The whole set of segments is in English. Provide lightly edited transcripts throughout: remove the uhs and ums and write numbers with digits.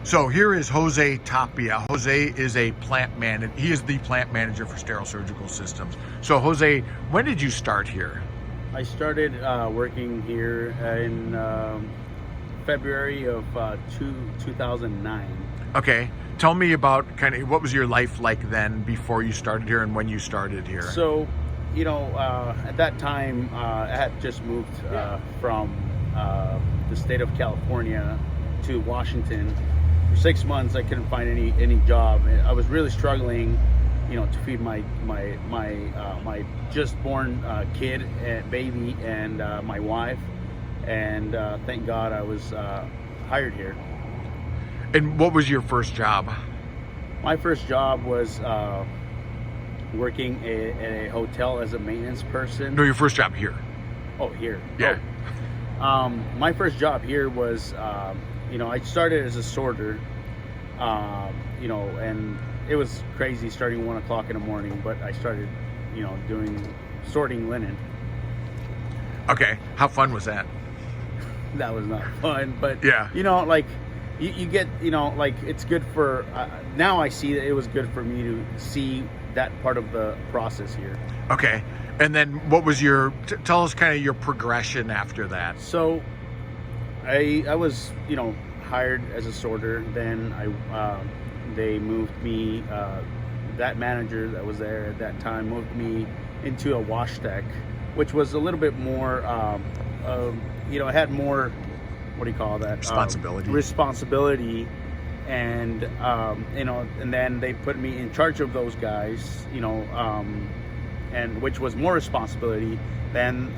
So here is Jose Tapia. Jose is a plant manager. He is the plant manager for Sterile Surgical Systems. So Jose, when did you start here? I started working here in February of 2009. Okay. Tell me about kind of what was your life like then before you started here and when you started here? So, at that time, I had just moved from the state of California to Washington. For 6 months, I couldn't find any job. I was really struggling, to feed my just born kid and baby and my wife. And thank God I was hired here. And what was your first job? My first job was working at a hotel as a maintenance person. No, your first job here. Oh, here. Yeah. Oh. My first job here was, I started as a sorter, and it was crazy starting 1 o'clock in the morning, but I started, sorting linen. Okay. How fun was that? That was not fun, but yeah, you get, it's good for, now I see that it was good for me to see that part of the process here. Okay. And then what was tell us kind of your progression after that. So I was, hired as a sorter. Then they moved me, that manager that was there at that time moved me into a wash tech, which was a little bit more, it had more, what do you call that? Responsibility. And, and then they put me in charge of those guys, and which was more responsibility. Then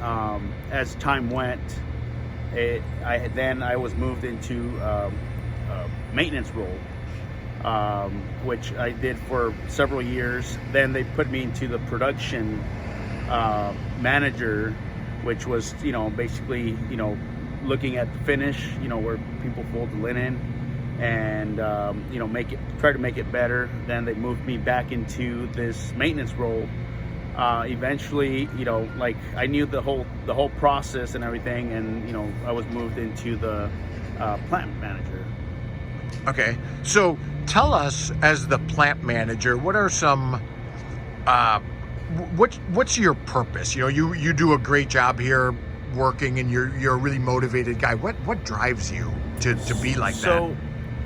as time went, I was moved into a maintenance role, which I did for several years. Then they put me into the production manager, which was, basically, looking at the finish, where people fold the linen and, try to make it better. Then they moved me back into this maintenance role. Eventually, I knew the whole process and everything, and, I was moved into the plant manager. Okay. So tell us, as the plant manager, what are some, what's your purpose? You do a great job here working, and you're a really motivated guy. What drives you to be like that? So,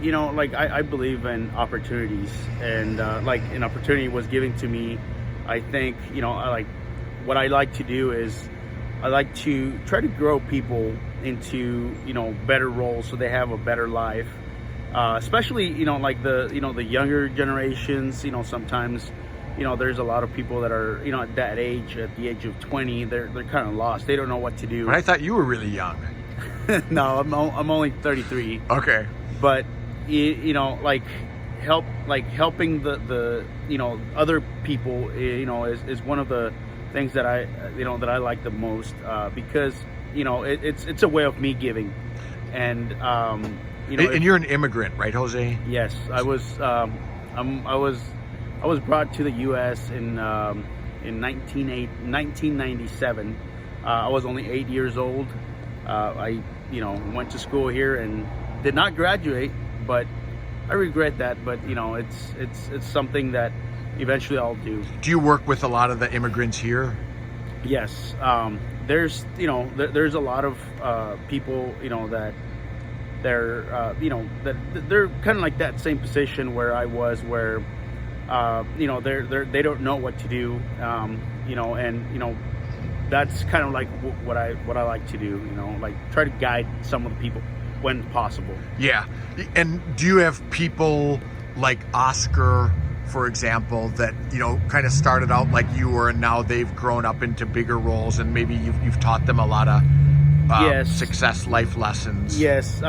I believe in opportunities, and an opportunity was given to me. I think, what I like to do is I like to try to grow people into, better roles so they have a better life. Especially, the younger generations, sometimes, there's a lot of people that are, at that age, at the age of 20, they're kind of lost. They don't know what to do. But I thought you were really young. No, I'm only 33. Okay. But, helping the other people, is one of the things that I like the most, because, it's a way of me giving. And, and you're an immigrant, right, Jose? Yes, I was. I was brought to the U.S. in 1997. I was only 8 years old. I went to school here and did not graduate, but I regret that. But it's something that eventually I'll do. Do you work with a lot of the immigrants here? Yes. There's there's a lot of people that they're that they're kind of like that same position where I was, where they don't know what to do, and that's kind of like what I like to do, try to guide some of the people when possible. Yeah. And do you have people like Oscar, for example, that kind of started out like you were, and now they've grown up into bigger roles, and maybe you've taught them a lot of yes, success life lessons? Yes.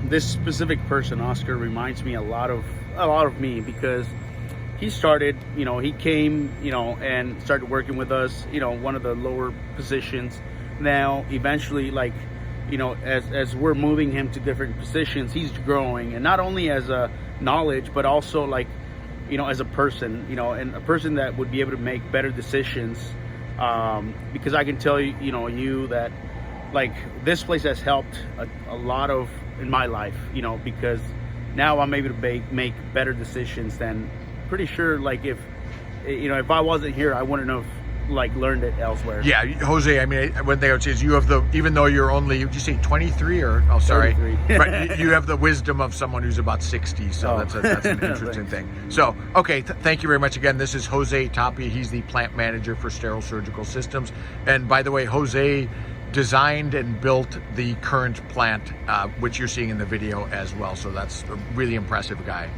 This specific person, Oscar, reminds me a lot of me, because he started, he came, and started working with us, one of the lower positions. Now, eventually, as we're moving him to different positions, he's growing, and not only as a knowledge, but also as a person, and a person that would be able to make better decisions. Because I can tell you, that this place has helped a lot in my life, because now I'm able to make better decisions than, pretty sure, like, if if I wasn't here, I wouldn't have like learned it elsewhere. Yeah, Jose, I mean, one thing I would say is you have even though you're only, did you say 23 or, oh, sorry. 33. But you have the wisdom of someone who's about 60, so that's an interesting thing. So, okay, thank you very much again. This is Jose Tapia. He's the plant manager for Sterile Surgical Systems. And by the way, Jose designed and built the current plant, which you're seeing in the video as well. So that's a really impressive guy.